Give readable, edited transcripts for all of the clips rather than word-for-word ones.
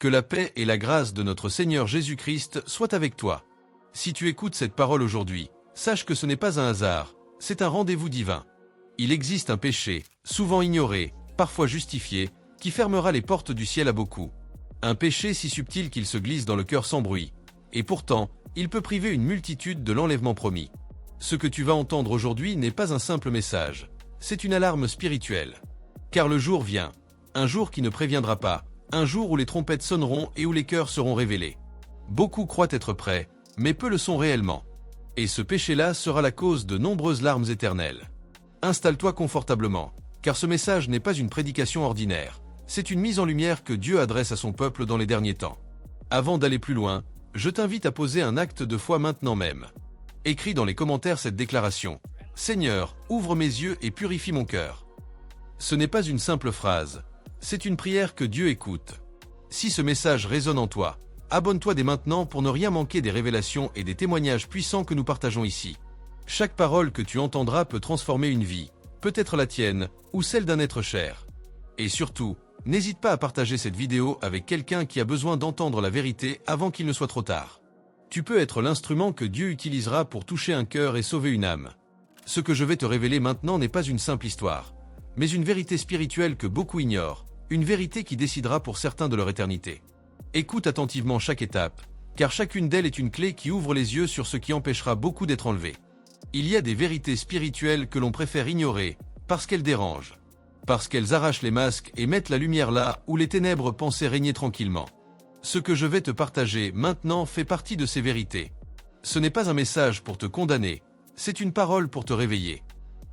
Que la paix et la grâce de notre Seigneur Jésus-Christ soient avec toi. Si tu écoutes cette parole aujourd'hui, sache que ce n'est pas un hasard, c'est un rendez-vous divin. Il existe un péché, souvent ignoré, parfois justifié, qui fermera les portes du ciel à beaucoup. Un péché si subtil qu'il se glisse dans le cœur sans bruit. Et pourtant, il peut priver une multitude de l'enlèvement promis. Ce que tu vas entendre aujourd'hui n'est pas un simple message, c'est une alarme spirituelle. Car le jour vient, un jour qui ne préviendra pas, un jour où les trompettes sonneront et où les cœurs seront révélés. Beaucoup croient être prêts, mais peu le sont réellement. Et ce péché-là sera la cause de nombreuses larmes éternelles. Installe-toi confortablement, car ce message n'est pas une prédication ordinaire, c'est une mise en lumière que Dieu adresse à son peuple dans les derniers temps. Avant d'aller plus loin, je t'invite à poser un acte de foi maintenant même. Écris dans les commentaires cette déclaration. « Seigneur, ouvre mes yeux et purifie mon cœur. » Ce n'est pas une simple phrase, c'est une prière que Dieu écoute. Si ce message résonne en toi, abonne-toi dès maintenant pour ne rien manquer des révélations et des témoignages puissants que nous partageons ici. Chaque parole que tu entendras peut transformer une vie, peut-être la tienne, ou celle d'un être cher. Et surtout, n'hésite pas à partager cette vidéo avec quelqu'un qui a besoin d'entendre la vérité avant qu'il ne soit trop tard. Tu peux être l'instrument que Dieu utilisera pour toucher un cœur et sauver une âme. Ce que je vais te révéler maintenant n'est pas une simple histoire, mais une vérité spirituelle que beaucoup ignorent, une vérité qui décidera pour certains de leur éternité. Écoute attentivement chaque étape, car chacune d'elles est une clé qui ouvre les yeux sur ce qui empêchera beaucoup d'être enlevé. Il y a des vérités spirituelles que l'on préfère ignorer, parce qu'elles dérangent. Parce qu'elles arrachent les masques et mettent la lumière là où les ténèbres pensaient régner tranquillement. Ce que je vais te partager maintenant fait partie de ces vérités. Ce n'est pas un message pour te condamner, c'est une parole pour te réveiller.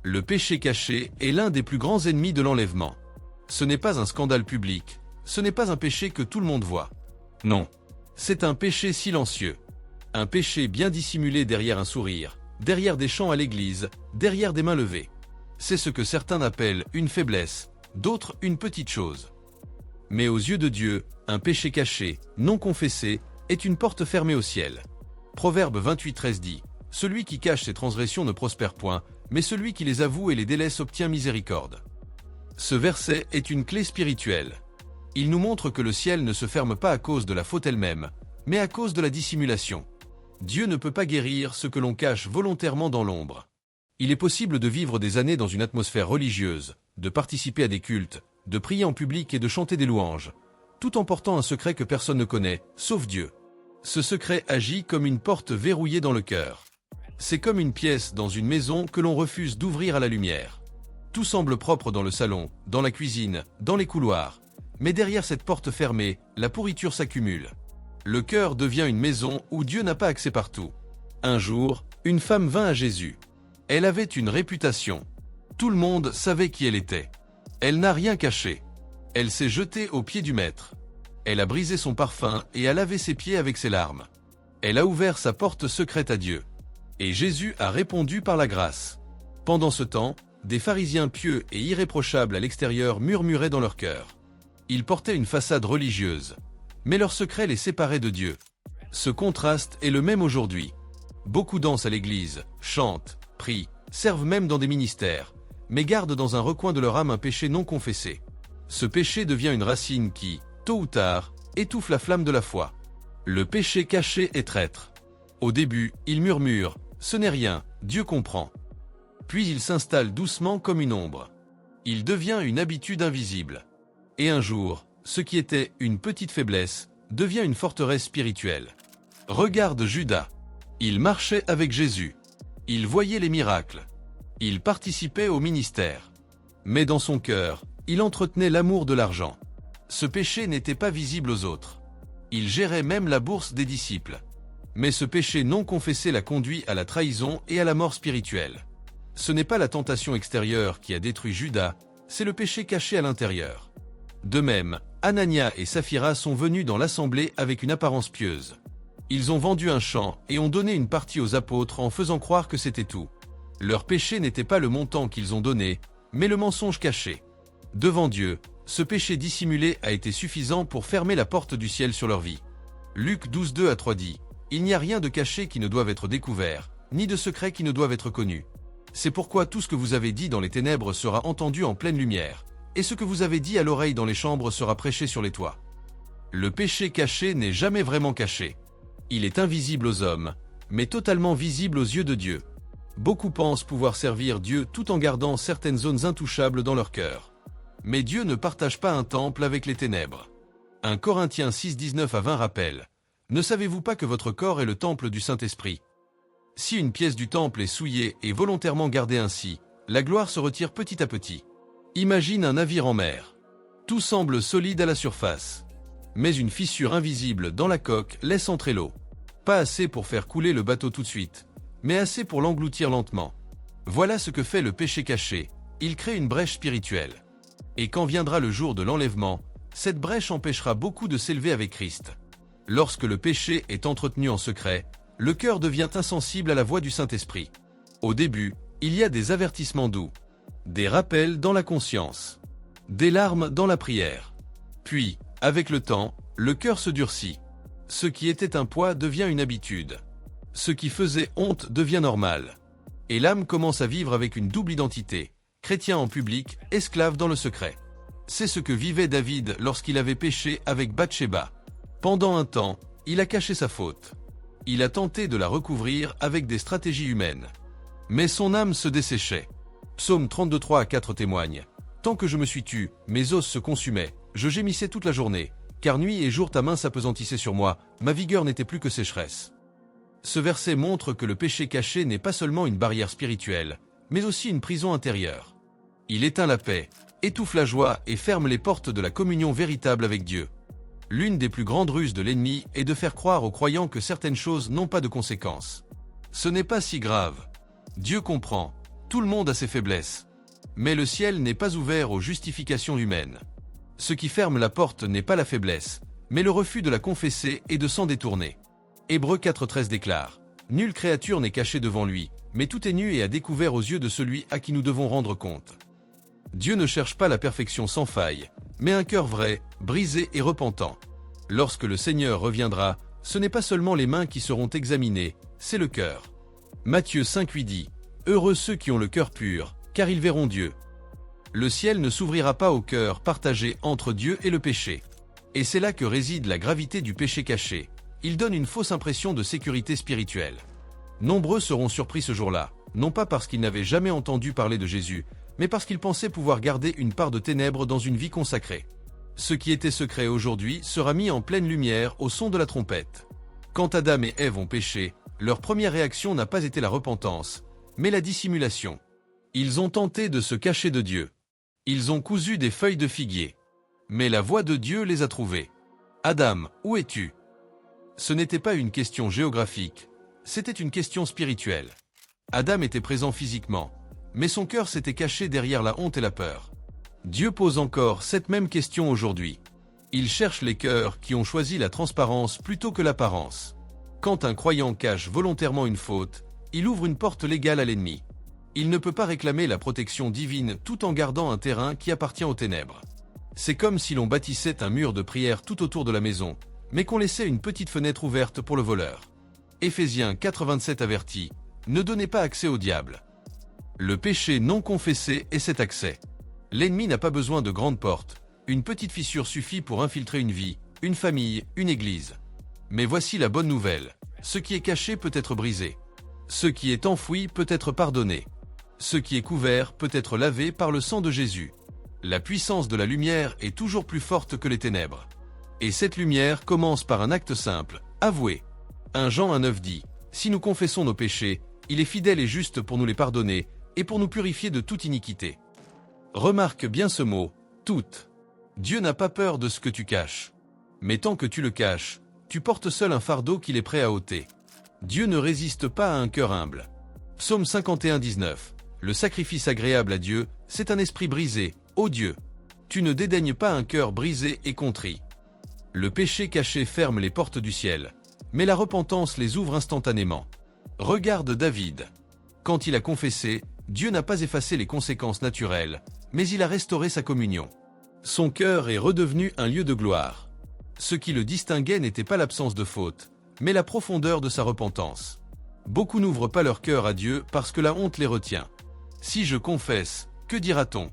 Le péché caché est l'un des plus grands ennemis de l'enlèvement. Ce n'est pas un scandale public, ce n'est pas un péché que tout le monde voit. Non, c'est un péché silencieux. Un péché bien dissimulé derrière un sourire, derrière des chants à l'église, derrière des mains levées. C'est ce que certains appellent une faiblesse, d'autres une petite chose. Mais aux yeux de Dieu, un péché caché, non confessé, est une porte fermée au ciel. Proverbe 28:13 dit « Celui qui cache ses transgressions ne prospère point, mais celui qui les avoue et les délaisse obtient miséricorde. » Ce verset est une clé spirituelle. Il nous montre que le ciel ne se ferme pas à cause de la faute elle-même, mais à cause de la dissimulation. Dieu ne peut pas guérir ce que l'on cache volontairement dans l'ombre. Il est possible de vivre des années dans une atmosphère religieuse, de participer à des cultes, de prier en public et de chanter des louanges, tout en portant un secret que personne ne connaît, sauf Dieu. Ce secret agit comme une porte verrouillée dans le cœur. C'est comme une pièce dans une maison que l'on refuse d'ouvrir à la lumière. Tout semble propre dans le salon, dans la cuisine, dans les couloirs. Mais derrière cette porte fermée, la pourriture s'accumule. Le cœur devient une maison où Dieu n'a pas accès partout. Un jour, une femme vint à Jésus. Elle avait une réputation. Tout le monde savait qui elle était. Elle n'a rien caché. Elle s'est jetée aux pieds du Maître. Elle a brisé son parfum et a lavé ses pieds avec ses larmes. Elle a ouvert sa porte secrète à Dieu. Et Jésus a répondu par la grâce. Pendant ce temps, des pharisiens pieux et irréprochables à l'extérieur murmuraient dans leur cœur. Ils portaient une façade religieuse, mais leur secret les séparait de Dieu. Ce contraste est le même aujourd'hui. Beaucoup dansent à l'église, chantent, prient, servent même dans des ministères, mais gardent dans un recoin de leur âme un péché non confessé. Ce péché devient une racine qui, tôt ou tard, étouffe la flamme de la foi. Le péché caché est traître. Au début, il murmure « Ce n'est rien, Dieu comprend ». Puis il s'installe doucement comme une ombre. Il devient une habitude invisible. Et un jour, ce qui était une petite faiblesse devient une forteresse spirituelle. Regarde Judas. Il marchait avec Jésus. Il voyait les miracles. Il participait au ministère. Mais dans son cœur, il entretenait l'amour de l'argent. Ce péché n'était pas visible aux autres. Il gérait même la bourse des disciples. Mais ce péché non confessé l'a conduit à la trahison et à la mort spirituelle. Ce n'est pas la tentation extérieure qui a détruit Judas, c'est le péché caché à l'intérieur. De même, Anania et Saphira sont venus dans l'assemblée avec une apparence pieuse. Ils ont vendu un champ et ont donné une partie aux apôtres en faisant croire que c'était tout. Leur péché n'était pas le montant qu'ils ont donné, mais le mensonge caché. Devant Dieu, ce péché dissimulé a été suffisant pour fermer la porte du ciel sur leur vie. Luc 12:2-3 dit « Il n'y a rien de caché qui ne doive être découvert, ni de secret qui ne doive être connu. C'est pourquoi tout ce que vous avez dit dans les ténèbres sera entendu en pleine lumière, et ce que vous avez dit à l'oreille dans les chambres sera prêché sur les toits. » Le péché caché n'est jamais vraiment caché. Il est invisible aux hommes, mais totalement visible aux yeux de Dieu. Beaucoup pensent pouvoir servir Dieu tout en gardant certaines zones intouchables dans leur cœur. Mais Dieu ne partage pas un temple avec les ténèbres. 1 Corinthiens 6, 19 à 20 rappelle: Ne savez-vous pas que votre corps est le temple du Saint-Esprit? Si une pièce du temple est souillée et volontairement gardée ainsi, la gloire se retire petit à petit. Imagine un navire en mer. Tout semble solide à la surface. Mais une fissure invisible dans la coque laisse entrer l'eau. Pas assez pour faire couler le bateau tout de suite, mais assez pour l'engloutir lentement. Voilà ce que fait le péché caché. Il crée une brèche spirituelle. Et quand viendra le jour de l'enlèvement, cette brèche empêchera beaucoup de s'élever avec Christ. Lorsque le péché est entretenu en secret, le cœur devient insensible à la voix du Saint-Esprit. Au début, il y a des avertissements doux, des rappels dans la conscience, des larmes dans la prière. Puis, avec le temps, le cœur se durcit. Ce qui était un poids devient une habitude. Ce qui faisait honte devient normal. Et l'âme commence à vivre avec une double identité, chrétien en public, esclave dans le secret. C'est ce que vivait David lorsqu'il avait péché avec Bathsheba. Pendant un temps, il a caché sa faute. Il a tenté de la recouvrir avec des stratégies humaines. Mais son âme se desséchait. Psaume 32, 3 à 4 témoigne: Tant que je me suis tu, mes os se consumaient, je gémissais toute la journée, car nuit et jour ta main s'appesantissait sur moi, ma vigueur n'était plus que sécheresse. Ce verset montre que le péché caché n'est pas seulement une barrière spirituelle, mais aussi une prison intérieure. Il éteint la paix, étouffe la joie et ferme les portes de la communion véritable avec Dieu. L'une des plus grandes ruses de l'ennemi est de faire croire aux croyants que certaines choses n'ont pas de conséquences. Ce n'est pas si grave. Dieu comprend, tout le monde a ses faiblesses. Mais le ciel n'est pas ouvert aux justifications humaines. Ce qui ferme la porte n'est pas la faiblesse, mais le refus de la confesser et de s'en détourner. Hébreux 4,13 déclare: Nulle créature n'est cachée devant lui, mais tout est nu et à découvert aux yeux de celui à qui nous devons rendre compte. Dieu ne cherche pas la perfection sans faille, mais un cœur vrai, brisé et repentant. Lorsque le Seigneur reviendra, ce n'est pas seulement les mains qui seront examinées, c'est le cœur. Matthieu 5,8 dit: Heureux ceux qui ont le cœur pur, car ils verront Dieu. Le ciel ne s'ouvrira pas au cœur partagé entre Dieu et le péché. Et c'est là que réside la gravité du péché caché. Il donne une fausse impression de sécurité spirituelle. Nombreux seront surpris ce jour-là, non pas parce qu'ils n'avaient jamais entendu parler de Jésus, mais parce qu'ils pensaient pouvoir garder une part de ténèbres dans une vie consacrée. Ce qui était secret aujourd'hui sera mis en pleine lumière au son de la trompette. Quand Adam et Ève ont péché, leur première réaction n'a pas été la repentance, mais la dissimulation. Ils ont tenté de se cacher de Dieu. Ils ont cousu des feuilles de figuier. Mais la voix de Dieu les a trouvés. Adam, où es-tu? Ce n'était pas une question géographique, c'était une question spirituelle. Adam était présent physiquement, mais son cœur s'était caché derrière la honte et la peur. Dieu pose encore cette même question aujourd'hui. Il cherche les cœurs qui ont choisi la transparence plutôt que l'apparence. Quand un croyant cache volontairement une faute, il ouvre une porte légale à l'ennemi. Il ne peut pas réclamer la protection divine tout en gardant un terrain qui appartient aux ténèbres. C'est comme si l'on bâtissait un mur de prière tout autour de la maison, mais qu'on laissait une petite fenêtre ouverte pour le voleur. Éphésiens 4,27 avertit: Ne donnez pas accès au diable. Le péché non confessé est cet accès. L'ennemi n'a pas besoin de grandes portes. Une petite fissure suffit pour infiltrer une vie, une famille, une église. Mais voici la bonne nouvelle. Ce qui est caché peut être brisé. Ce qui est enfoui peut être pardonné. Ce qui est couvert peut être lavé par le sang de Jésus. La puissance de la lumière est toujours plus forte que les ténèbres. Et cette lumière commence par un acte simple, avouer. 1 Jean 1,9 dit: Si nous confessons nos péchés, il est fidèle et juste pour nous les pardonner et pour nous purifier de toute iniquité. Remarque bien ce mot, toute. Dieu n'a pas peur de ce que tu caches. Mais tant que tu le caches, tu portes seul un fardeau qu'il est prêt à ôter. Dieu ne résiste pas à un cœur humble. Psaume 51, 19. Le sacrifice agréable à Dieu, c'est un esprit brisé, ô Dieu. Tu ne dédaignes pas un cœur brisé et contrit. Le péché caché ferme les portes du ciel, mais la repentance les ouvre instantanément. Regarde David. Quand il a confessé, Dieu n'a pas effacé les conséquences naturelles, mais il a restauré sa communion. Son cœur est redevenu un lieu de gloire. Ce qui le distinguait n'était pas l'absence de faute, mais la profondeur de sa repentance. Beaucoup n'ouvrent pas leur cœur à Dieu parce que la honte les retient. Si je confesse, que dira-t-on?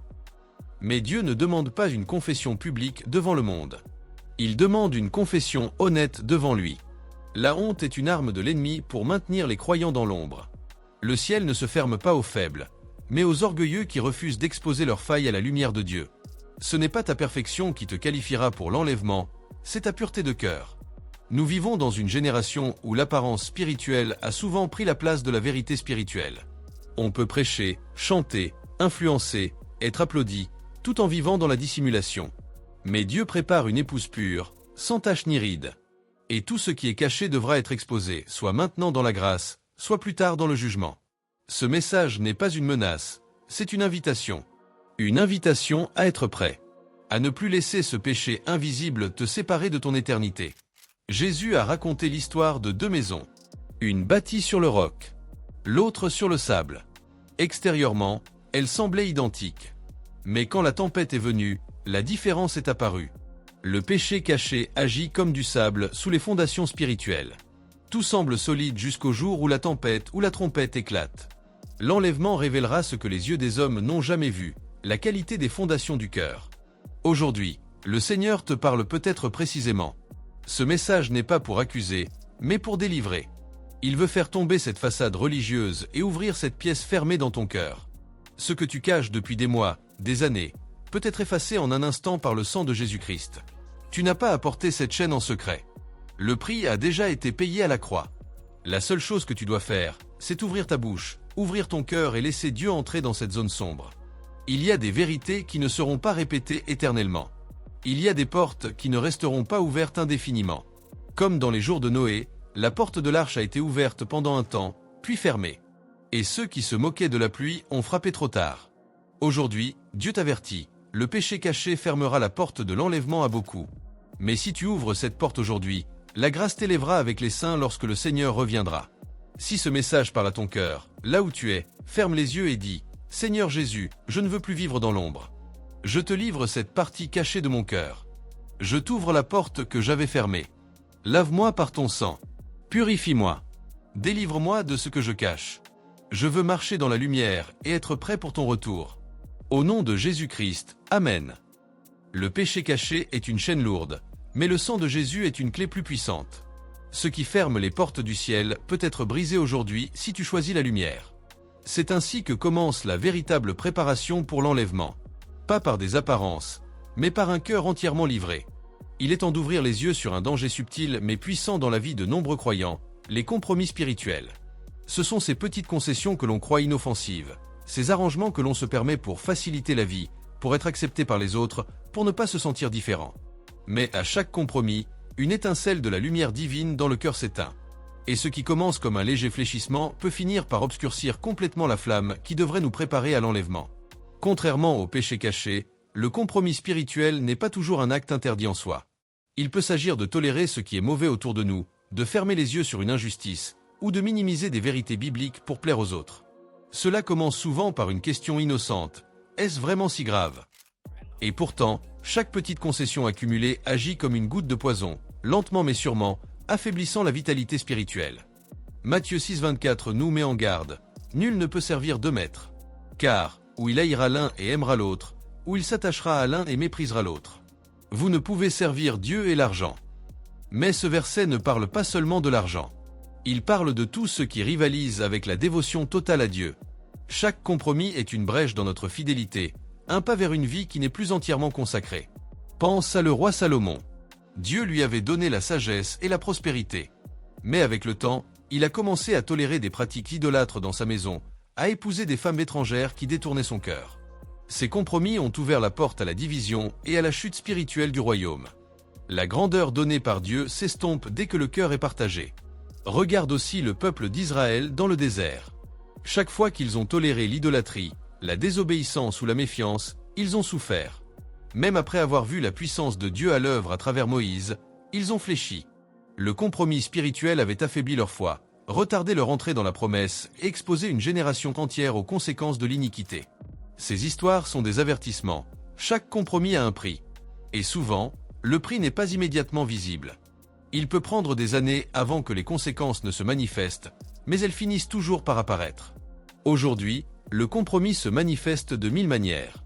Mais Dieu ne demande pas une confession publique devant le monde. Il demande une confession honnête devant lui. La honte est une arme de l'ennemi pour maintenir les croyants dans l'ombre. Le ciel ne se ferme pas aux faibles, mais aux orgueilleux qui refusent d'exposer leurs failles à la lumière de Dieu. Ce n'est pas ta perfection qui te qualifiera pour l'enlèvement, c'est ta pureté de cœur. Nous vivons dans une génération où l'apparence spirituelle a souvent pris la place de la vérité spirituelle. On peut prêcher, chanter, influencer, être applaudi, tout en vivant dans la dissimulation. Mais Dieu prépare une épouse pure, sans tache ni ride. Et tout ce qui est caché devra être exposé, soit maintenant dans la grâce, soit plus tard dans le jugement. Ce message n'est pas une menace, c'est une invitation. Une invitation à être prêt. À ne plus laisser ce péché invisible te séparer de ton éternité. Jésus a raconté l'histoire de deux maisons. Une bâtie sur le roc, l'autre sur le sable. Extérieurement, elles semblaient identiques. Mais quand la tempête est venue, la différence est apparue. Le péché caché agit comme du sable sous les fondations spirituelles. Tout semble solide jusqu'au jour où la tempête ou la trompette éclate. L'enlèvement révélera ce que les yeux des hommes n'ont jamais vu, la qualité des fondations du cœur. Aujourd'hui, le Seigneur te parle peut-être précisément. Ce message n'est pas pour accuser, mais pour délivrer. Il veut faire tomber cette façade religieuse et ouvrir cette pièce fermée dans ton cœur. Ce que tu caches depuis des mois, des années, peut être effacé en un instant par le sang de Jésus-Christ. Tu n'as pas à porter cette chaîne en secret. Le prix a déjà été payé à la croix. La seule chose que tu dois faire, c'est ouvrir ta bouche, ouvrir ton cœur et laisser Dieu entrer dans cette zone sombre. Il y a des vérités qui ne seront pas répétées éternellement. Il y a des portes qui ne resteront pas ouvertes indéfiniment. Comme dans les jours de Noé, la porte de l'arche a été ouverte pendant un temps, puis fermée. Et ceux qui se moquaient de la pluie ont frappé trop tard. Aujourd'hui, Dieu t'avertit, le péché caché fermera la porte de l'enlèvement à beaucoup. Mais si tu ouvres cette porte aujourd'hui, la grâce t'élèvera avec les saints lorsque le Seigneur reviendra. Si ce message parle à ton cœur, là où tu es, ferme les yeux et dis, « Seigneur Jésus, je ne veux plus vivre dans l'ombre. Je te livre cette partie cachée de mon cœur. Je t'ouvre la porte que j'avais fermée. Lave-moi par ton sang. Purifie-moi. Délivre-moi de ce que je cache. Je veux marcher dans la lumière et être prêt pour ton retour. Au nom de Jésus-Christ, Amen. » Le péché caché est une chaîne lourde, mais le sang de Jésus est une clé plus puissante. Ce qui ferme les portes du ciel peut être brisé aujourd'hui si tu choisis la lumière. C'est ainsi que commence la véritable préparation pour l'enlèvement. Pas par des apparences, mais par un cœur entièrement livré. Il est temps d'ouvrir les yeux sur un danger subtil mais puissant dans la vie de nombreux croyants, les compromis spirituels. Ce sont ces petites concessions que l'on croit inoffensives, ces arrangements que l'on se permet pour faciliter la vie, pour être accepté par les autres, pour ne pas se sentir différent. Mais à chaque compromis, une étincelle de la lumière divine dans le cœur s'éteint. Et ce qui commence comme un léger fléchissement peut finir par obscurcir complètement la flamme qui devrait nous préparer à l'enlèvement. Contrairement au péché caché, le compromis spirituel n'est pas toujours un acte interdit en soi. Il peut s'agir de tolérer ce qui est mauvais autour de nous, de fermer les yeux sur une injustice, ou de minimiser des vérités bibliques pour plaire aux autres. Cela commence souvent par une question innocente. Est-ce vraiment si grave? Et pourtant, chaque petite concession accumulée agit comme une goutte de poison, lentement mais sûrement, affaiblissant la vitalité spirituelle. Matthieu 6,24 nous met en garde. Nul ne peut servir deux maîtres. Car, ou il haïra l'un et aimera l'autre, ou il s'attachera à l'un et méprisera l'autre. Vous ne pouvez servir Dieu et l'argent. Mais ce verset ne parle pas seulement de l'argent. Il parle de tout ce qui rivalise avec la dévotion totale à Dieu. Chaque compromis est une brèche dans notre fidélité, un pas vers une vie qui n'est plus entièrement consacrée. Pense à le roi Salomon. Dieu lui avait donné la sagesse et la prospérité. Mais avec le temps, il a commencé à tolérer des pratiques idolâtres dans sa maison, à épouser des femmes étrangères qui détournaient son cœur. Ces compromis ont ouvert la porte à la division et à la chute spirituelle du royaume. La grandeur donnée par Dieu s'estompe dès que le cœur est partagé. Regarde aussi le peuple d'Israël dans le désert. Chaque fois qu'ils ont toléré l'idolâtrie, la désobéissance ou la méfiance, ils ont souffert. Même après avoir vu la puissance de Dieu à l'œuvre à travers Moïse, ils ont fléchi. Le compromis spirituel avait affaibli leur foi, retardé leur entrée dans la promesse et exposé une génération entière aux conséquences de l'iniquité. Ces histoires sont des avertissements. Chaque compromis a un prix. Et souvent, le prix n'est pas immédiatement visible. Il peut prendre des années avant que les conséquences ne se manifestent, mais elles finissent toujours par apparaître. Aujourd'hui, le compromis se manifeste de mille manières.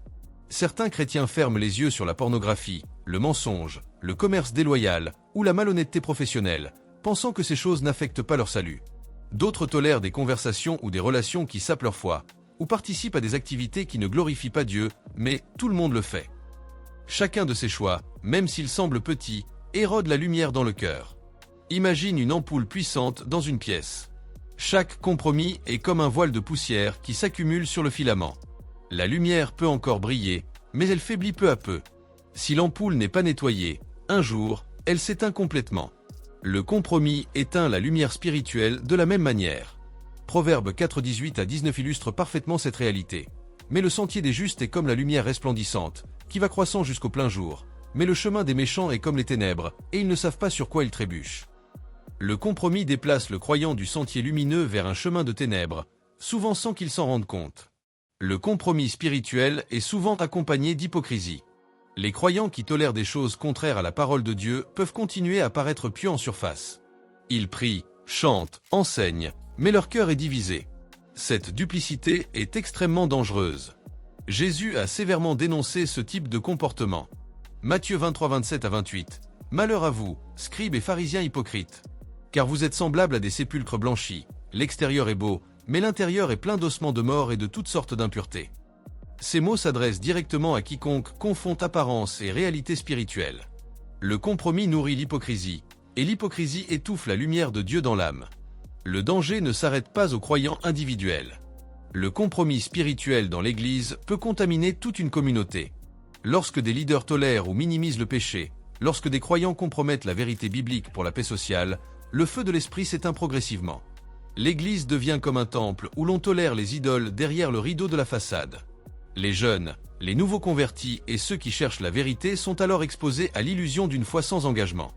Certains chrétiens ferment les yeux sur la pornographie, le mensonge, le commerce déloyal ou la malhonnêteté professionnelle, pensant que ces choses n'affectent pas leur salut. D'autres tolèrent des conversations ou des relations qui sapent leur foi, ou participent à des activités qui ne glorifient pas Dieu, mais tout le monde le fait. Chacun de ces choix, même s'il semble petit, érode la lumière dans le cœur. Imagine une ampoule puissante dans une pièce. Chaque compromis est comme un voile de poussière qui s'accumule sur le filament. La lumière peut encore briller, mais elle faiblit peu à peu. Si l'ampoule n'est pas nettoyée, un jour, elle s'éteint complètement. Le compromis éteint la lumière spirituelle de la même manière. Proverbe 4, 18 à 19 illustre parfaitement cette réalité. Mais le sentier des justes est comme la lumière resplendissante, qui va croissant jusqu'au plein jour. Mais le chemin des méchants est comme les ténèbres, et ils ne savent pas sur quoi ils trébuchent. Le compromis déplace le croyant du sentier lumineux vers un chemin de ténèbres, souvent sans qu'il s'en rende compte. Le compromis spirituel est souvent accompagné d'hypocrisie. Les croyants qui tolèrent des choses contraires à la parole de Dieu peuvent continuer à paraître pieux en surface. Ils prient, chantent, enseignent, mais leur cœur est divisé. Cette duplicité est extrêmement dangereuse. Jésus a sévèrement dénoncé ce type de comportement. Matthieu 23, 27 à 28. Malheur à vous, scribes et pharisiens hypocrites. Car vous êtes semblables à des sépulcres blanchis. L'extérieur est beau, mais l'intérieur est plein d'ossements de mort et de toutes sortes d'impuretés. Ces mots s'adressent directement à quiconque confond apparence et réalité spirituelle. Le compromis nourrit l'hypocrisie, et l'hypocrisie étouffe la lumière de Dieu dans l'âme. Le danger ne s'arrête pas aux croyants individuels. Le compromis spirituel dans l'Église peut contaminer toute une communauté. Lorsque des leaders tolèrent ou minimisent le péché, lorsque des croyants compromettent la vérité biblique pour la paix sociale, le feu de l'esprit s'éteint progressivement. L'Église devient comme un temple où l'on tolère les idoles derrière le rideau de la façade. Les jeunes, les nouveaux convertis et ceux qui cherchent la vérité sont alors exposés à l'illusion d'une foi sans engagement.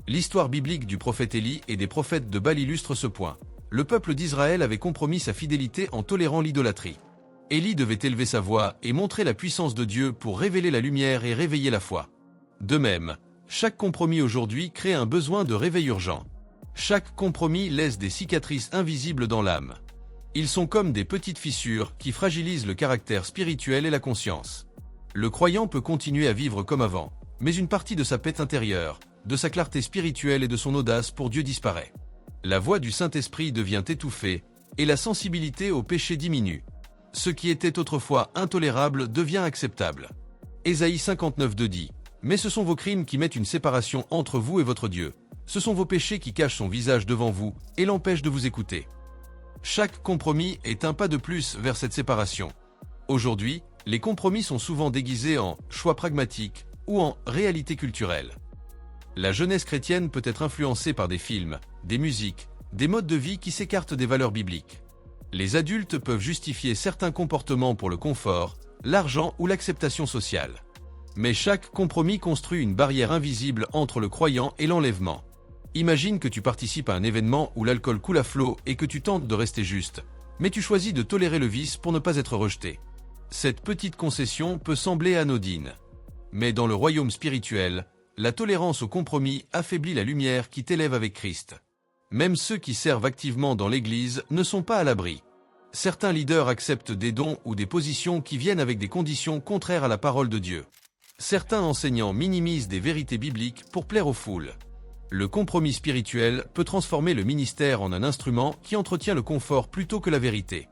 L'histoire biblique du prophète Élie et des prophètes de Baal illustre ce point. Le peuple d'Israël avait compromis sa fidélité en tolérant l'idolâtrie. Élie devait élever sa voix et montrer la puissance de Dieu pour révéler la lumière et réveiller la foi. De même, chaque compromis aujourd'hui crée un besoin de réveil urgent. Chaque compromis laisse des cicatrices invisibles dans l'âme. Ils sont comme des petites fissures qui fragilisent le caractère spirituel et la conscience. Le croyant peut continuer à vivre comme avant, mais une partie de sa paix intérieure, de sa clarté spirituelle et de son audace pour Dieu disparaît. La voix du Saint-Esprit devient étouffée, et la sensibilité au péché diminue. Ce qui était autrefois intolérable devient acceptable. Ésaïe 59:2 dit « Mais ce sont vos crimes qui mettent une séparation entre vous et votre Dieu. Ce sont vos péchés qui cachent son visage devant vous et l'empêchent de vous écouter. » Chaque compromis est un pas de plus vers cette séparation. Aujourd'hui, les compromis sont souvent déguisés en choix pragmatiques ou en réalité culturelle. La jeunesse chrétienne peut être influencée par des films, des musiques, des modes de vie qui s'écartent des valeurs bibliques. Les adultes peuvent justifier certains comportements pour le confort, l'argent ou l'acceptation sociale. Mais chaque compromis construit une barrière invisible entre le croyant et l'enlèvement. Imagine que tu participes à un événement où l'alcool coule à flot et que tu tentes de rester juste, mais tu choisis de tolérer le vice pour ne pas être rejeté. Cette petite concession peut sembler anodine. Mais dans le royaume spirituel, la tolérance au compromis affaiblit la lumière qui t'élève avec Christ. Même ceux qui servent activement dans l'Église ne sont pas à l'abri. Certains leaders acceptent des dons ou des positions qui viennent avec des conditions contraires à la parole de Dieu. Certains enseignants minimisent des vérités bibliques pour plaire aux foules. Le compromis spirituel peut transformer le ministère en un instrument qui entretient le confort plutôt que la vérité.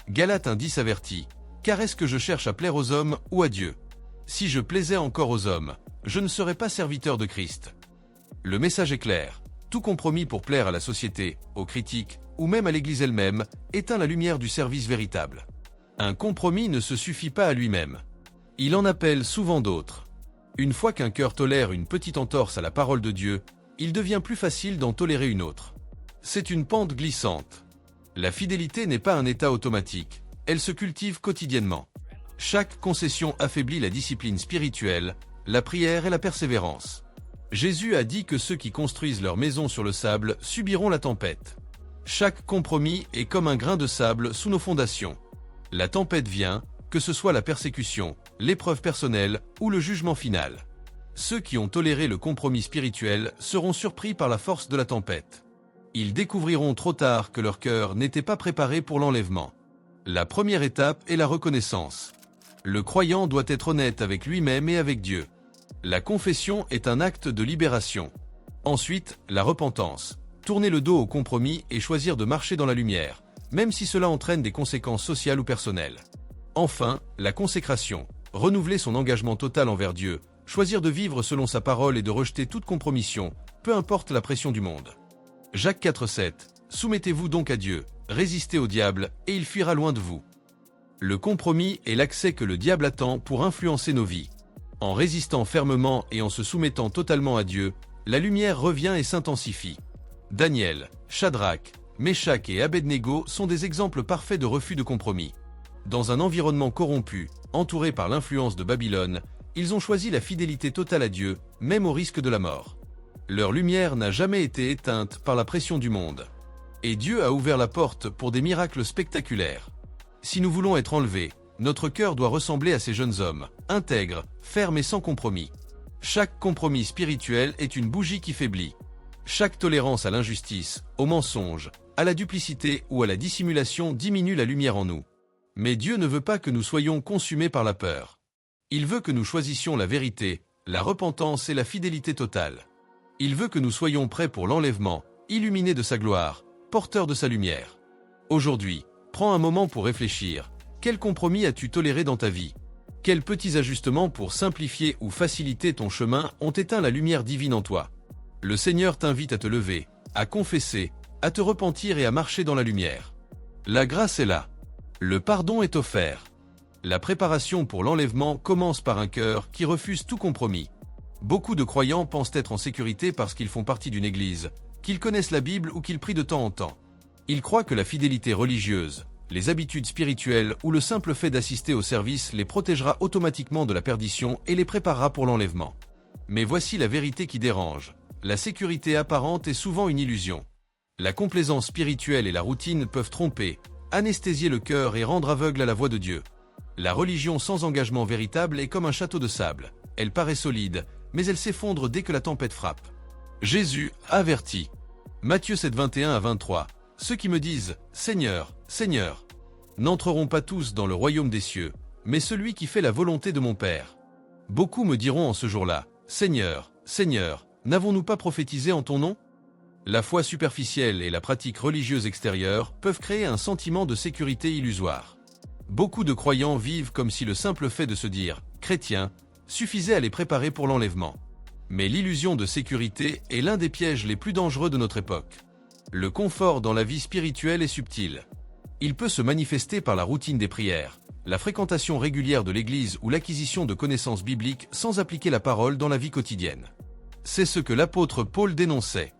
Galates 1:10 avertit « Car est-ce que je cherche à plaire aux hommes ou à Dieu ? Si je plaisais encore aux hommes, je ne serais pas serviteur de Christ. » Le message est clair. Tout compromis pour plaire à la société, aux critiques, ou même à l'Église elle-même, éteint la lumière du service véritable. Un compromis ne se suffit pas à lui-même. Il en appelle souvent d'autres. Une fois qu'un cœur tolère une petite entorse à la parole de Dieu, il devient plus facile d'en tolérer une autre. C'est une pente glissante. La fidélité n'est pas un état automatique, elle se cultive quotidiennement. Chaque concession affaiblit la discipline spirituelle, la prière et la persévérance. Jésus a dit que ceux qui construisent leur maison sur le sable subiront la tempête. Chaque compromis est comme un grain de sable sous nos fondations. La tempête vient, que ce soit la persécution, l'épreuve personnelle ou le jugement final. Ceux qui ont toléré le compromis spirituel seront surpris par la force de la tempête. Ils découvriront trop tard que leur cœur n'était pas préparé pour l'enlèvement. La première étape est la reconnaissance. Le croyant doit être honnête avec lui-même et avec Dieu. La confession est un acte de libération. Ensuite, la repentance. Tourner le dos au compromis et choisir de marcher dans la lumière, même si cela entraîne des conséquences sociales ou personnelles. Enfin, la consécration. Renouveler son engagement total envers Dieu, choisir de vivre selon sa parole et de rejeter toute compromission, peu importe la pression du monde. Jacques 4,7. Soumettez-vous donc à Dieu, résistez au diable, et il fuira loin de vous. Le compromis est l'accès que le diable attend pour influencer nos vies. En résistant fermement et en se soumettant totalement à Dieu, la lumière revient et s'intensifie. Daniel, Shadrach, Meshach et Abednego sont des exemples parfaits de refus de compromis. Dans un environnement corrompu, entouré par l'influence de Babylone, ils ont choisi la fidélité totale à Dieu, même au risque de la mort. Leur lumière n'a jamais été éteinte par la pression du monde. Et Dieu a ouvert la porte pour des miracles spectaculaires. Si nous voulons être enlevés, notre cœur doit ressembler à ces jeunes hommes, intègres, fermes et sans compromis. Chaque compromis spirituel est une bougie qui faiblit. Chaque tolérance à l'injustice, au mensonge, à la duplicité ou à la dissimulation diminue la lumière en nous. Mais Dieu ne veut pas que nous soyons consumés par la peur. Il veut que nous choisissions la vérité, la repentance et la fidélité totale. Il veut que nous soyons prêts pour l'enlèvement, illuminés de sa gloire, porteurs de sa lumière. Aujourd'hui, prends un moment pour réfléchir. Quel compromis as-tu toléré dans ta vie? Quels petits ajustements pour simplifier ou faciliter ton chemin ont éteint la lumière divine en toi? Le Seigneur t'invite à te lever, à confesser, à te repentir et à marcher dans la lumière. La grâce est là. Le pardon est offert. La préparation pour l'enlèvement commence par un cœur qui refuse tout compromis. Beaucoup de croyants pensent être en sécurité parce qu'ils font partie d'une église, qu'ils connaissent la Bible ou qu'ils prient de temps en temps. Ils croient que la fidélité religieuse, les habitudes spirituelles ou le simple fait d'assister au service les protégera automatiquement de la perdition et les préparera pour l'enlèvement. Mais voici la vérité qui dérange. La sécurité apparente est souvent une illusion. La complaisance spirituelle et la routine peuvent tromper, anesthésier le cœur et rendre aveugle à la voix de Dieu. La religion sans engagement véritable est comme un château de sable. Elle paraît solide, mais elle s'effondre dès que la tempête frappe. Jésus avertit. Matthieu 7, 21 à 23. Ceux qui me disent « Seigneur, Seigneur » n'entreront pas tous dans le royaume des cieux, mais celui qui fait la volonté de mon Père. Beaucoup me diront en ce jour-là « Seigneur, Seigneur, n'avons-nous pas prophétisé en ton nom ?» La foi superficielle et la pratique religieuse extérieure peuvent créer un sentiment de sécurité illusoire. Beaucoup de croyants vivent comme si le simple fait de se dire « chrétien » suffisait à les préparer pour l'enlèvement. Mais l'illusion de sécurité est l'un des pièges les plus dangereux de notre époque. Le confort dans la vie spirituelle est subtil. Il peut se manifester par la routine des prières, la fréquentation régulière de l'Église ou l'acquisition de connaissances bibliques sans appliquer la parole dans la vie quotidienne. C'est ce que l'apôtre Paul dénonçait.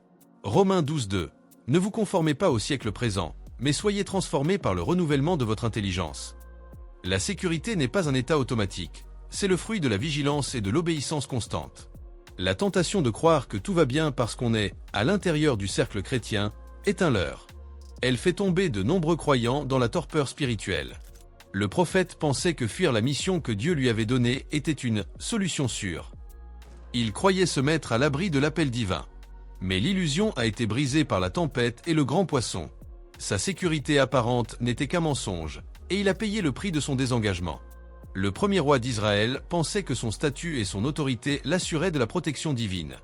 Romains 12, 2. Ne vous conformez pas au siècle présent, mais soyez transformés par le renouvellement de votre intelligence. La sécurité n'est pas un état automatique, c'est le fruit de la vigilance et de l'obéissance constante. La tentation de croire que tout va bien parce qu'on est à l'intérieur du cercle chrétien est un leurre. Elle fait tomber de nombreux croyants dans la torpeur spirituelle. Le prophète pensait que fuir la mission que Dieu lui avait donnée était une solution sûre. Il croyait se mettre à l'abri de l'appel divin. Mais l'illusion a été brisée par la tempête et le grand poisson. Sa sécurité apparente n'était qu'un mensonge, et il a payé le prix de son désengagement. Le premier roi d'Israël pensait que son statut et son autorité l'assuraient de la protection divine.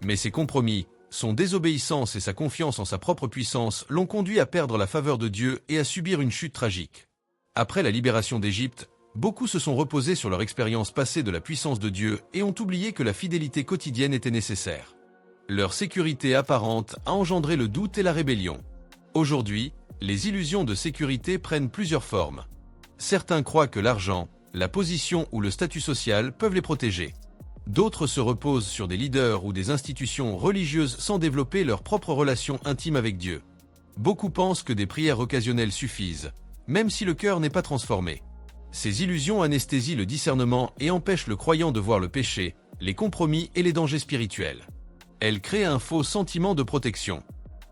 Mais ses compromis, son désobéissance et sa confiance en sa propre puissance l'ont conduit à perdre la faveur de Dieu et à subir une chute tragique. Après la libération d'Égypte, beaucoup se sont reposés sur leur expérience passée de la puissance de Dieu et ont oublié que la fidélité quotidienne était nécessaire. Leur sécurité apparente a engendré le doute et la rébellion. Aujourd'hui, les illusions de sécurité prennent plusieurs formes. Certains croient que l'argent, la position ou le statut social peuvent les protéger. D'autres se reposent sur des leaders ou des institutions religieuses sans développer leur propre relation intime avec Dieu. Beaucoup pensent que des prières occasionnelles suffisent, même si le cœur n'est pas transformé. Ces illusions anesthésient le discernement et empêchent le croyant de voir le péché, les compromis et les dangers spirituels. Elles créent un faux sentiment de protection.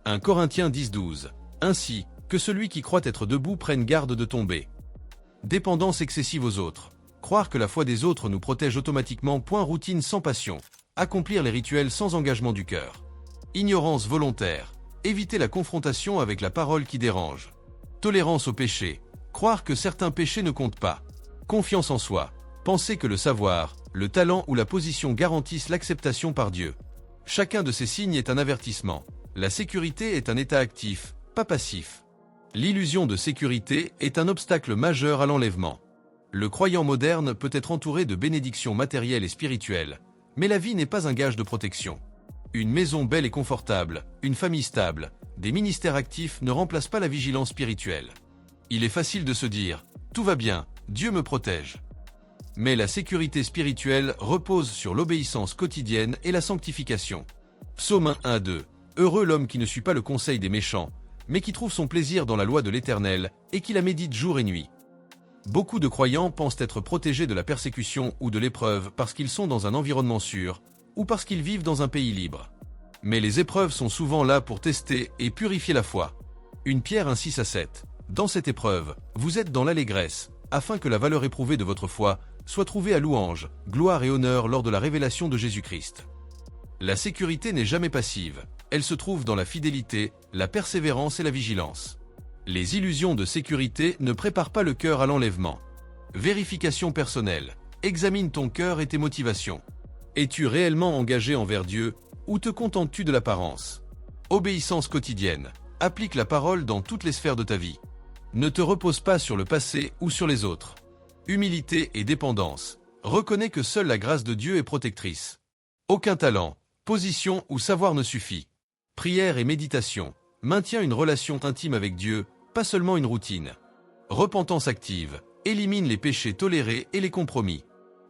1 Corinthiens 10, 12. Ainsi, que celui qui croit être debout prenne garde de tomber. Dépendance excessive aux autres. Croire que la foi des autres nous protège automatiquement. Routine sans passion. Accomplir les rituels sans engagement du cœur. Ignorance volontaire. Éviter la confrontation avec la parole qui dérange. Tolérance au péché. Croire que certains péchés ne comptent pas. Confiance en soi. Penser que le savoir, le talent ou la position garantissent l'acceptation par Dieu. Chacun de ces signes est un avertissement. La sécurité est un état actif, pas passif. L'illusion de sécurité est un obstacle majeur à l'enlèvement. Le croyant moderne peut être entouré de bénédictions matérielles et spirituelles, mais la vie n'est pas un gage de protection. Une maison belle et confortable, une famille stable, des ministères actifs ne remplacent pas la vigilance spirituelle. Il est facile de se dire « tout va bien, Dieu me protège ». Mais la sécurité spirituelle repose sur l'obéissance quotidienne et la sanctification. Psaume 1-2. Heureux l'homme qui ne suit pas le conseil des méchants, mais qui trouve son plaisir dans la loi de l'Éternel et qui la médite jour et nuit. Beaucoup de croyants pensent être protégés de la persécution ou de l'épreuve parce qu'ils sont dans un environnement sûr ou parce qu'ils vivent dans un pays libre. Mais les épreuves sont souvent là pour tester et purifier la foi. Une Pierre 1:6-7. Dans cette épreuve, vous êtes dans l'allégresse, afin que la valeur éprouvée de votre foi soit trouvée à louange, gloire et honneur lors de la révélation de Jésus-Christ. La sécurité n'est jamais passive, elle se trouve dans la fidélité, la persévérance et la vigilance. Les illusions de sécurité ne préparent pas le cœur à l'enlèvement. Vérification personnelle. Examine ton cœur et tes motivations. Es-tu réellement engagé envers Dieu ou te contentes-tu de l'apparence? Obéissance quotidienne. Applique la parole dans toutes les sphères de ta vie. Ne te repose pas sur le passé ou sur les autres. Humilité et dépendance. Reconnais que seule la grâce de Dieu est protectrice. Aucun talent, position ou savoir ne suffit. Prière et méditation. Maintiens une relation intime avec Dieu, pas seulement une routine. Repentance active. Élimine les péchés tolérés et les compromis.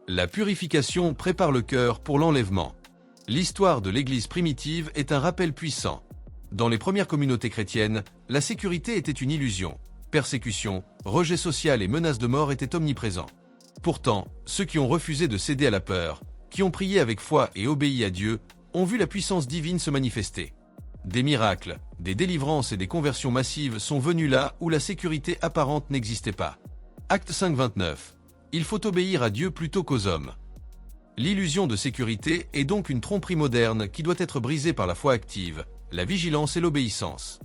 La purification prépare le cœur pour l'enlèvement. L'histoire de l'Église primitive est un rappel puissant. Dans les premières communautés chrétiennes, la sécurité était une illusion. Persécution, rejet social et menaces de mort étaient omniprésents. Pourtant, ceux qui ont refusé de céder à la peur, qui ont prié avec foi et obéi à Dieu, ont vu la puissance divine se manifester. Des miracles, des délivrances et des conversions massives sont venus là où la sécurité apparente n'existait pas. Acte 5:29. Il faut obéir à Dieu plutôt qu'aux hommes. L'illusion de sécurité est donc une tromperie moderne qui doit être brisée par la foi active, la vigilance et l'obéissance.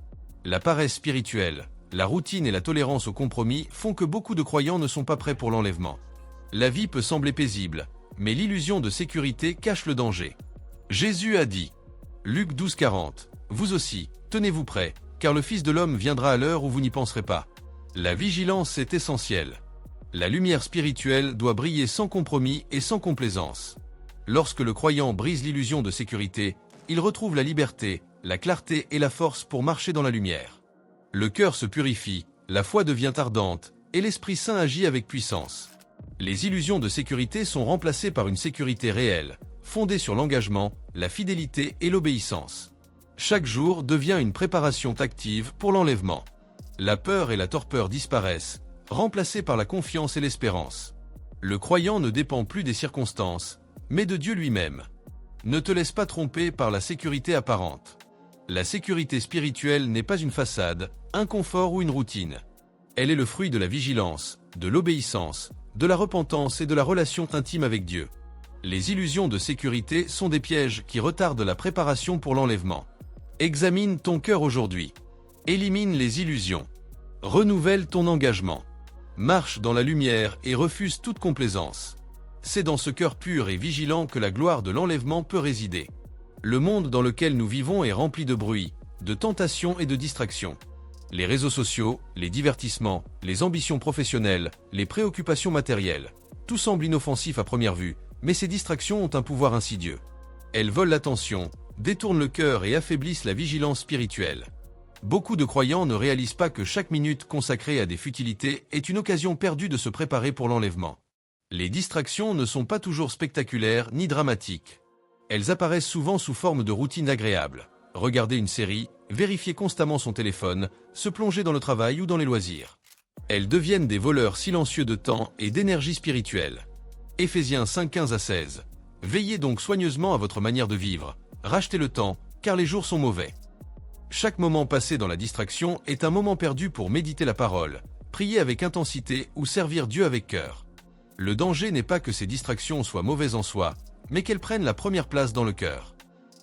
La paresse spirituelle, la routine et la tolérance au compromis font que beaucoup de croyants ne sont pas prêts pour l'enlèvement. La vie peut sembler paisible, mais l'illusion de sécurité cache le danger. Jésus a dit, Luc 12:40, vous aussi, tenez-vous prêts, car le Fils de l'homme viendra à l'heure où vous n'y penserez pas. La vigilance est essentielle. La lumière spirituelle doit briller sans compromis et sans complaisance. Lorsque le croyant brise l'illusion de sécurité, il retrouve la liberté, la clarté et la force pour marcher dans la lumière. Le cœur se purifie, la foi devient ardente, et l'Esprit Saint agit avec puissance. Les illusions de sécurité sont remplacées par une sécurité réelle, fondée sur l'engagement, la fidélité et l'obéissance. Chaque jour devient une préparation active pour l'enlèvement. La peur et la torpeur disparaissent, remplacées par la confiance et l'espérance. Le croyant ne dépend plus des circonstances, mais de Dieu lui-même. Ne te laisse pas tromper par la sécurité apparente. La sécurité spirituelle n'est pas une façade, un confort ou une routine. Elle est le fruit de la vigilance, de l'obéissance, de la repentance et de la relation intime avec Dieu. Les illusions de sécurité sont des pièges qui retardent la préparation pour l'enlèvement. Examine ton cœur aujourd'hui. Élimine les illusions. Renouvelle ton engagement. Marche dans la lumière et refuse toute complaisance. C'est dans ce cœur pur et vigilant que la gloire de l'enlèvement peut résider. Le monde dans lequel nous vivons est rempli de bruit, de tentations et de distractions. Les réseaux sociaux, les divertissements, les ambitions professionnelles, les préoccupations matérielles, tout semble inoffensif à première vue, mais ces distractions ont un pouvoir insidieux. Elles volent l'attention, détournent le cœur et affaiblissent la vigilance spirituelle. Beaucoup de croyants ne réalisent pas que chaque minute consacrée à des futilités est une occasion perdue de se préparer pour l'enlèvement. Les distractions ne sont pas toujours spectaculaires ni dramatiques. Elles apparaissent souvent sous forme de routines agréables. Regarder une série, vérifier constamment son téléphone, se plonger dans le travail ou dans les loisirs. Elles deviennent des voleurs silencieux de temps et d'énergie spirituelle. Éphésiens 5:15-16. Veillez donc soigneusement à votre manière de vivre. Rachetez le temps, car les jours sont mauvais. Chaque moment passé dans la distraction est un moment perdu pour méditer la parole, prier avec intensité ou servir Dieu avec cœur. Le danger n'est pas que ces distractions soient mauvaises en soi, mais qu'elles prennent la première place dans le cœur.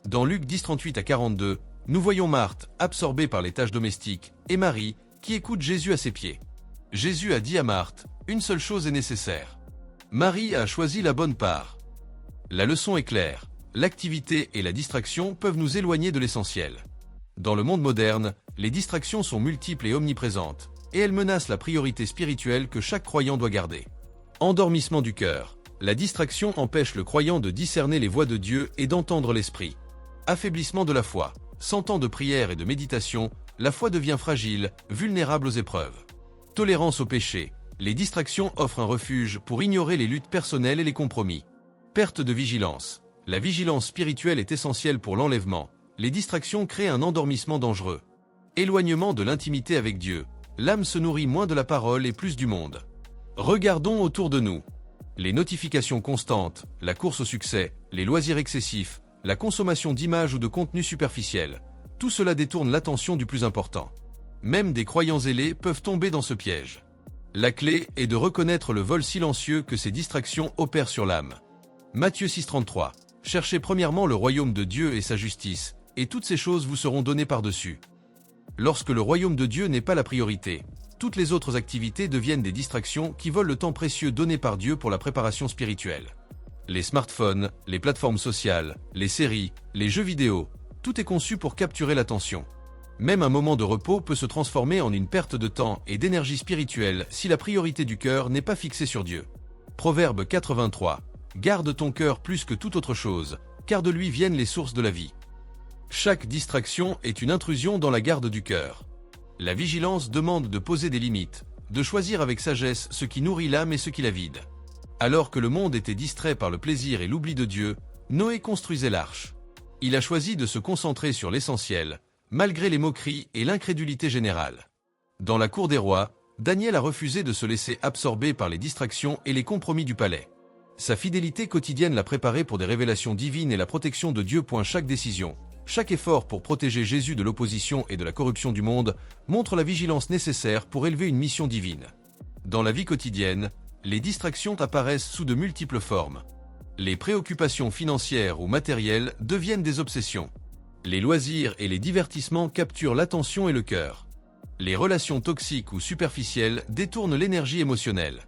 Dans Luc 10:38-42, nous voyons Marthe, absorbée par les tâches domestiques, et Marie, qui écoute Jésus à ses pieds. Jésus a dit à Marthe, une seule chose est nécessaire. Marie a choisi la bonne part. La leçon est claire. L'activité et la distraction peuvent nous éloigner de l'essentiel. Dans le monde moderne, les distractions sont multiples et omniprésentes, et elles menacent la priorité spirituelle que chaque croyant doit garder. Endormissement du cœur. La distraction empêche le croyant de discerner les voies de Dieu et d'entendre l'Esprit. Affaiblissement de la foi. Sans temps de prière et de méditation, la foi devient fragile, vulnérable aux épreuves. Tolérance au péché. Les distractions offrent un refuge pour ignorer les luttes personnelles et les compromis. Perte de vigilance. La vigilance spirituelle est essentielle pour l'enlèvement. Les distractions créent un endormissement dangereux. Éloignement de l'intimité avec Dieu. L'âme se nourrit moins de la parole et plus du monde. Regardons autour de nous. Les notifications constantes, la course au succès, les loisirs excessifs, la consommation d'images ou de contenus superficiels. Tout cela détourne l'attention du plus important. Même des croyants zélés peuvent tomber dans ce piège. La clé est de reconnaître le vol silencieux que ces distractions opèrent sur l'âme. Matthieu 6,33. Cherchez premièrement le royaume de Dieu et sa justice, et toutes ces choses vous seront données par-dessus. Lorsque le royaume de Dieu n'est pas la priorité, toutes les autres activités deviennent des distractions qui volent le temps précieux donné par Dieu pour la préparation spirituelle. Les smartphones, les plateformes sociales, les séries, les jeux vidéo, tout est conçu pour capturer l'attention. Même un moment de repos peut se transformer en une perte de temps et d'énergie spirituelle si la priorité du cœur n'est pas fixée sur Dieu. Proverbe 83. Garde ton cœur plus que toute autre chose, car de lui viennent les sources de la vie. Chaque distraction est une intrusion dans la garde du cœur. La vigilance demande de poser des limites, de choisir avec sagesse ce qui nourrit l'âme et ce qui la vide. Alors que le monde était distrait par le plaisir et l'oubli de Dieu, Noé construisait l'arche. Il a choisi de se concentrer sur l'essentiel, malgré les moqueries et l'incrédulité générale. Dans la cour des rois, Daniel a refusé de se laisser absorber par les distractions et les compromis du palais. Sa fidélité quotidienne l'a préparé pour des révélations divines et la protection de Dieu. Chaque décision, chaque effort pour protéger Jésus de l'opposition et de la corruption du monde montre la vigilance nécessaire pour élever une mission divine. Dans la vie quotidienne, les distractions apparaissent sous de multiples formes. Les préoccupations financières ou matérielles deviennent des obsessions. Les loisirs et les divertissements capturent l'attention et le cœur. Les relations toxiques ou superficielles détournent l'énergie émotionnelle.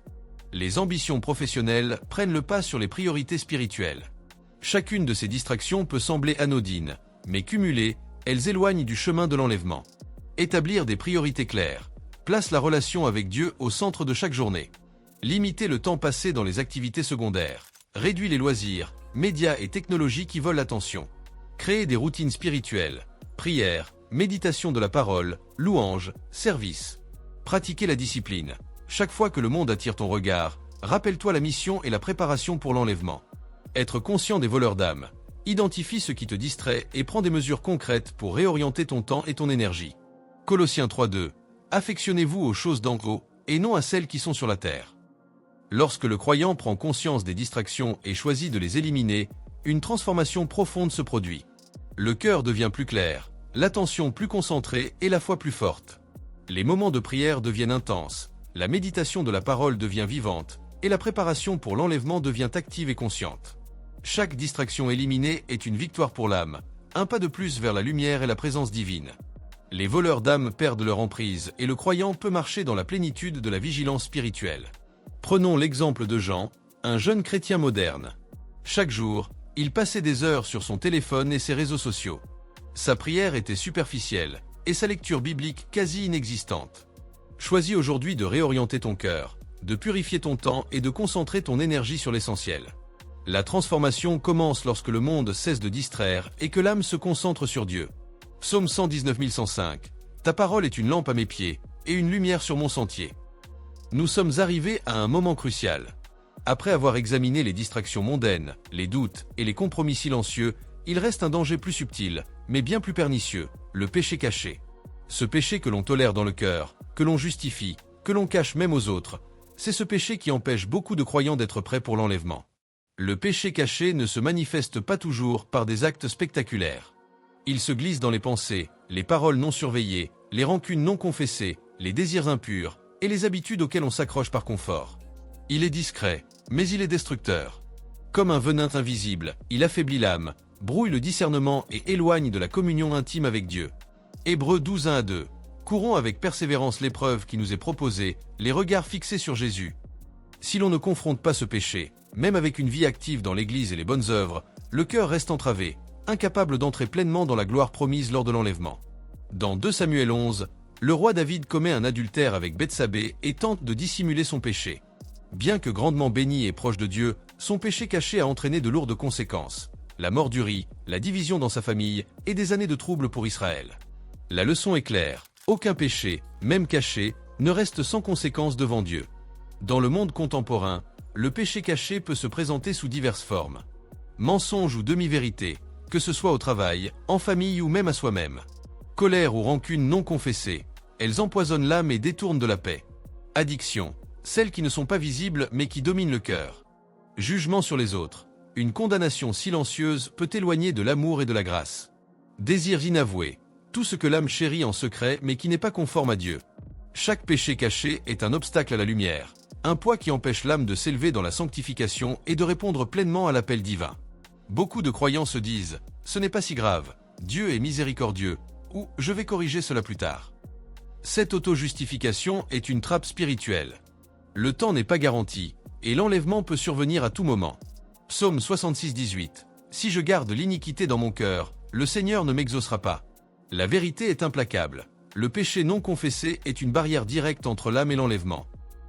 Les ambitions professionnelles prennent le pas sur les priorités spirituelles. Chacune de ces distractions peut sembler anodine, mais cumulées, elles éloignent du chemin de l'enlèvement. Établir des priorités claires. Place la relation avec Dieu au centre de chaque journée. Limiter le temps passé dans les activités secondaires. Réduit les loisirs, médias et technologies qui volent l'attention. Créer des routines spirituelles. Prière, méditation de la parole, louange, service. Pratiquer la discipline. Chaque fois que le monde attire ton regard, rappelle-toi la mission et la préparation pour l'enlèvement. Être conscient des voleurs d'âme. Identifie ce qui te distrait et prends des mesures concrètes pour réorienter ton temps et ton énergie. Colossiens 3:2. Affectionnez-vous aux choses d'en haut et non à celles qui sont sur la terre. Lorsque le croyant prend conscience des distractions et choisit de les éliminer, une transformation profonde se produit. Le cœur devient plus clair, l'attention plus concentrée et la foi plus forte. Les moments de prière deviennent intenses, la méditation de la parole devient vivante, et la préparation pour l'enlèvement devient active et consciente. Chaque distraction éliminée est une victoire pour l'âme, un pas de plus vers la lumière et la présence divine. Les voleurs d'âme perdent leur emprise et le croyant peut marcher dans la plénitude de la vigilance spirituelle. Prenons l'exemple de Jean, un jeune chrétien moderne. Chaque jour, il passait des heures sur son téléphone et ses réseaux sociaux. Sa prière était superficielle, et sa lecture biblique quasi inexistante. Choisis aujourd'hui de réorienter ton cœur, de purifier ton temps et de concentrer ton énergie sur l'essentiel. La transformation commence lorsque le monde cesse de distraire et que l'âme se concentre sur Dieu. Psaume 119 105. Ta parole est une lampe à mes pieds, et une lumière sur mon sentier. Nous sommes arrivés à un moment crucial. Après avoir examiné les distractions mondaines, les doutes et les compromis silencieux, il reste un danger plus subtil, mais bien plus pernicieux, le péché caché. Ce péché que l'on tolère dans le cœur, que l'on justifie, que l'on cache même aux autres, c'est ce péché qui empêche beaucoup de croyants d'être prêts pour l'enlèvement. Le péché caché ne se manifeste pas toujours par des actes spectaculaires. Il se glisse dans les pensées, les paroles non surveillées, les rancunes non confessées, les désirs impurs, et les habitudes auxquelles on s'accroche par confort. Il est discret, mais il est destructeur. Comme un venin invisible, il affaiblit l'âme, brouille le discernement et éloigne de la communion intime avec Dieu. Hébreux 12:1-2. Courons avec persévérance l'épreuve qui nous est proposée, les regards fixés sur Jésus. Si l'on ne confronte pas ce péché, même avec une vie active dans l'Église et les bonnes œuvres, le cœur reste entravé, incapable d'entrer pleinement dans la gloire promise lors de l'enlèvement. Dans 2 Samuel 11, le roi David commet un adultère avec Bethsabée et tente de dissimuler son péché. Bien que grandement béni et proche de Dieu, son péché caché a entraîné de lourdes conséquences. La mort d'Uri, la division dans sa famille et des années de troubles pour Israël. La leçon est claire, aucun péché, même caché, ne reste sans conséquence devant Dieu. Dans le monde contemporain, le péché caché peut se présenter sous diverses formes. Mensonge ou demi-vérité, que ce soit au travail, en famille ou même à soi-même. Colère ou rancune non confessée, elles empoisonnent l'âme et détournent de la paix. Addiction, celles qui ne sont pas visibles mais qui dominent le cœur. Jugement sur les autres, une condamnation silencieuse peut éloigner de l'amour et de la grâce. Désirs inavoués, tout ce que l'âme chérit en secret mais qui n'est pas conforme à Dieu. Chaque péché caché est un obstacle à la lumière, un poids qui empêche l'âme de s'élever dans la sanctification et de répondre pleinement à l'appel divin. Beaucoup de croyants se disent « ce n'est pas si grave, Dieu est miséricordieux » ou « je vais corriger cela plus tard ». Cette auto-justification est une trappe spirituelle. Le temps n'est pas garanti, et l'enlèvement peut survenir à tout moment. Psaume 66, 18. Si je garde l'iniquité dans mon cœur, le Seigneur ne m'exaucera pas. La vérité est implacable. Le péché non confessé est une barrière directe entre l'âme et l'enlèvement.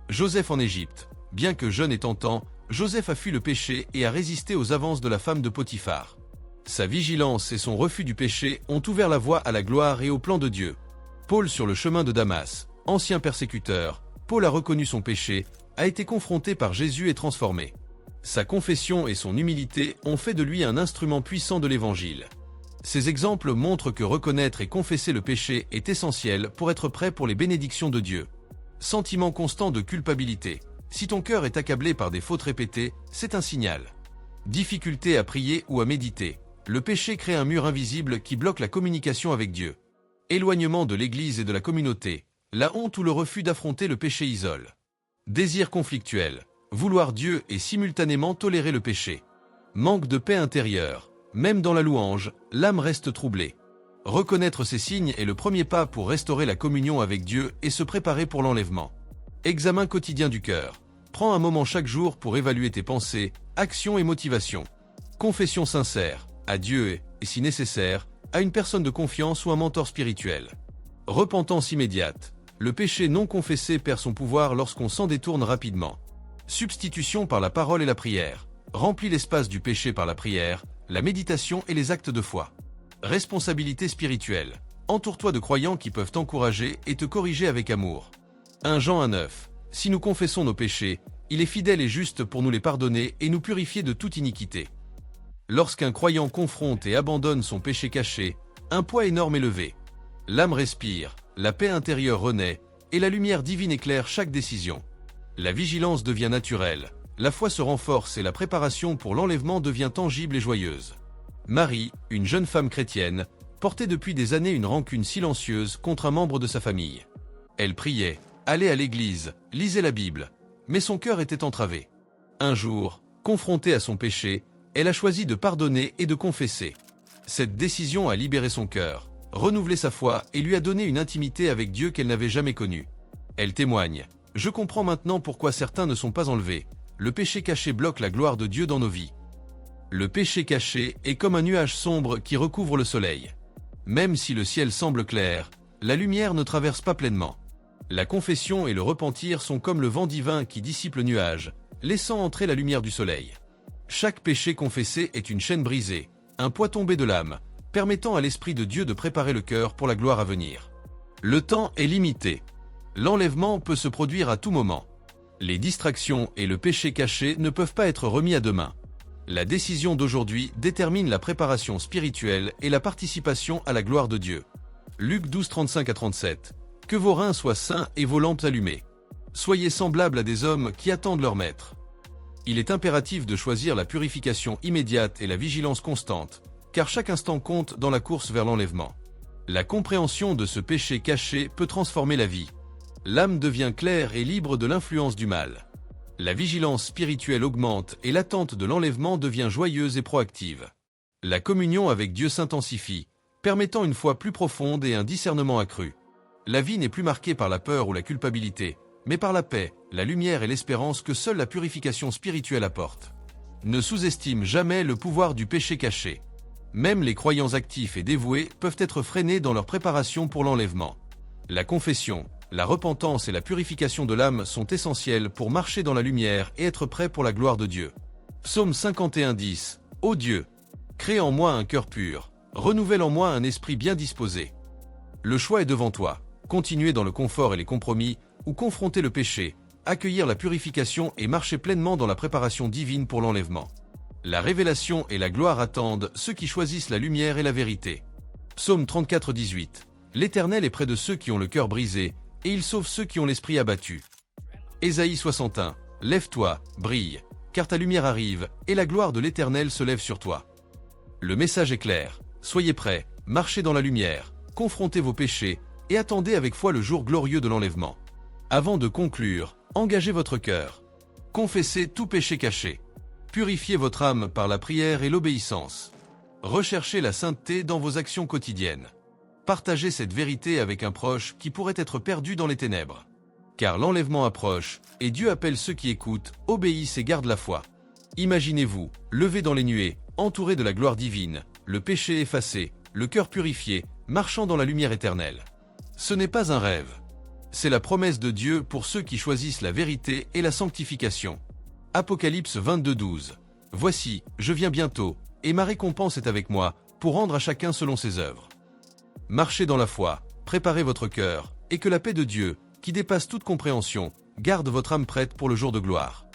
Joseph en Égypte. Bien que jeune et tentant, Joseph a fui le péché et a résisté aux avances de la femme de Potiphar. Sa vigilance et son refus du péché ont ouvert la voie à la gloire et au plan de Dieu. Paul sur le chemin de Damas, ancien persécuteur, Paul a reconnu son péché, a été confronté par Jésus et transformé. Sa confession et son humilité ont fait de lui un instrument puissant de l'Évangile. Ces exemples montrent que reconnaître et confesser le péché est essentiel pour être prêt pour les bénédictions de Dieu. Sentiment constant de culpabilité. Si ton cœur est accablé par des fautes répétées, c'est un signal. Difficulté à prier ou à méditer. Le péché crée un mur invisible qui bloque la communication avec Dieu. Éloignement de l'Église et de la communauté. La honte ou le refus d'affronter le péché isole. Désir conflictuel. Vouloir Dieu et simultanément tolérer le péché. Manque de paix intérieure. Même dans la louange, l'âme reste troublée. Reconnaître ces signes est le premier pas pour restaurer la communion avec Dieu et se préparer pour l'enlèvement. Examen quotidien du cœur. Prends un moment chaque jour pour évaluer tes pensées, actions et motivations. Confession sincère, à Dieu et, si nécessaire, à une personne de confiance ou un mentor spirituel. Repentance immédiate. Le péché non confessé perd son pouvoir lorsqu'on s'en détourne rapidement. Substitution par la parole et la prière. Remplis l'espace du péché par la prière, la méditation et les actes de foi. Responsabilité spirituelle. Entoure-toi de croyants qui peuvent t'encourager et te corriger avec amour. 1 Jean 1,9. Si nous confessons nos péchés, il est fidèle et juste pour nous les pardonner et nous purifier de toute iniquité. Lorsqu'un croyant confronte et abandonne son péché caché, un poids énorme est levé. L'âme respire, la paix intérieure renaît, et la lumière divine éclaire chaque décision. La vigilance devient naturelle, la foi se renforce et la préparation pour l'enlèvement devient tangible et joyeuse. Marie, une jeune femme chrétienne, portait depuis des années une rancune silencieuse contre un membre de sa famille. Elle priait, allait à l'église, lisait la Bible, mais son cœur était entravé. Un jour, confrontée à son péché, elle a choisi de pardonner et de confesser. Cette décision a libéré son cœur, renouvelé sa foi et lui a donné une intimité avec Dieu qu'elle n'avait jamais connue. Elle témoigne. Je comprends maintenant pourquoi certains ne sont pas enlevés. Le péché caché bloque la gloire de Dieu dans nos vies. Le péché caché est comme un nuage sombre qui recouvre le soleil. Même si le ciel semble clair, la lumière ne traverse pas pleinement. La confession et le repentir sont comme le vent divin qui dissipe le nuage, laissant entrer la lumière du soleil. Chaque péché confessé est une chaîne brisée, un poids tombé de l'âme, permettant à l'Esprit de Dieu de préparer le cœur pour la gloire à venir. Le temps est limité. L'enlèvement peut se produire à tout moment. Les distractions et le péché caché ne peuvent pas être remis à demain. La décision d'aujourd'hui détermine la préparation spirituelle et la participation à la gloire de Dieu. Luc 12, 35-37. Que vos reins soient sains et vos lampes allumées. Soyez semblables à des hommes qui attendent leur maître. Il est impératif de choisir la purification immédiate et la vigilance constante, car chaque instant compte dans la course vers l'enlèvement. La compréhension de ce péché caché peut transformer la vie. L'âme devient claire et libre de l'influence du mal. La vigilance spirituelle augmente et l'attente de l'enlèvement devient joyeuse et proactive. La communion avec Dieu s'intensifie, permettant une foi plus profonde et un discernement accru. La vie n'est plus marquée par la peur ou la culpabilité, mais par la paix, la lumière et l'espérance que seule la purification spirituelle apporte. Ne sous-estime jamais le pouvoir du péché caché. Même les croyants actifs et dévoués peuvent être freinés dans leur préparation pour l'enlèvement. La confession, la repentance et la purification de l'âme sont essentielles pour marcher dans la lumière et être prêt pour la gloire de Dieu. Psaume 51:10. Ô Dieu, crée en moi un cœur pur, renouvelle en moi un esprit bien disposé. Le choix est devant toi. Continuer dans le confort et les compromis, ou confronter le péché, accueillir la purification et marcher pleinement dans la préparation divine pour l'enlèvement. La révélation et la gloire attendent ceux qui choisissent la lumière et la vérité. Psaume 34:18. L'Éternel est près de ceux qui ont le cœur brisé, et il sauve ceux qui ont l'esprit abattu. Ésaïe 61. Lève-toi, brille, car ta lumière arrive, et la gloire de l'Éternel se lève sur toi. Le message est clair. Soyez prêts, marchez dans la lumière, confrontez vos péchés, et attendez avec foi le jour glorieux de l'enlèvement. Avant de conclure, engagez votre cœur. Confessez tout péché caché. Purifiez votre âme par la prière et l'obéissance. Recherchez la sainteté dans vos actions quotidiennes. Partagez cette vérité avec un proche qui pourrait être perdu dans les ténèbres. Car l'enlèvement approche, et Dieu appelle ceux qui écoutent, obéissent et gardent la foi. Imaginez-vous, levé dans les nuées, entouré de la gloire divine, le péché effacé, le cœur purifié, marchant dans la lumière éternelle. Ce n'est pas un rêve. C'est la promesse de Dieu pour ceux qui choisissent la vérité et la sanctification. Apocalypse 22:12. Voici, je viens bientôt, et ma récompense est avec moi, pour rendre à chacun selon ses œuvres. Marchez dans la foi, préparez votre cœur, et que la paix de Dieu, qui dépasse toute compréhension, garde votre âme prête pour le jour de gloire.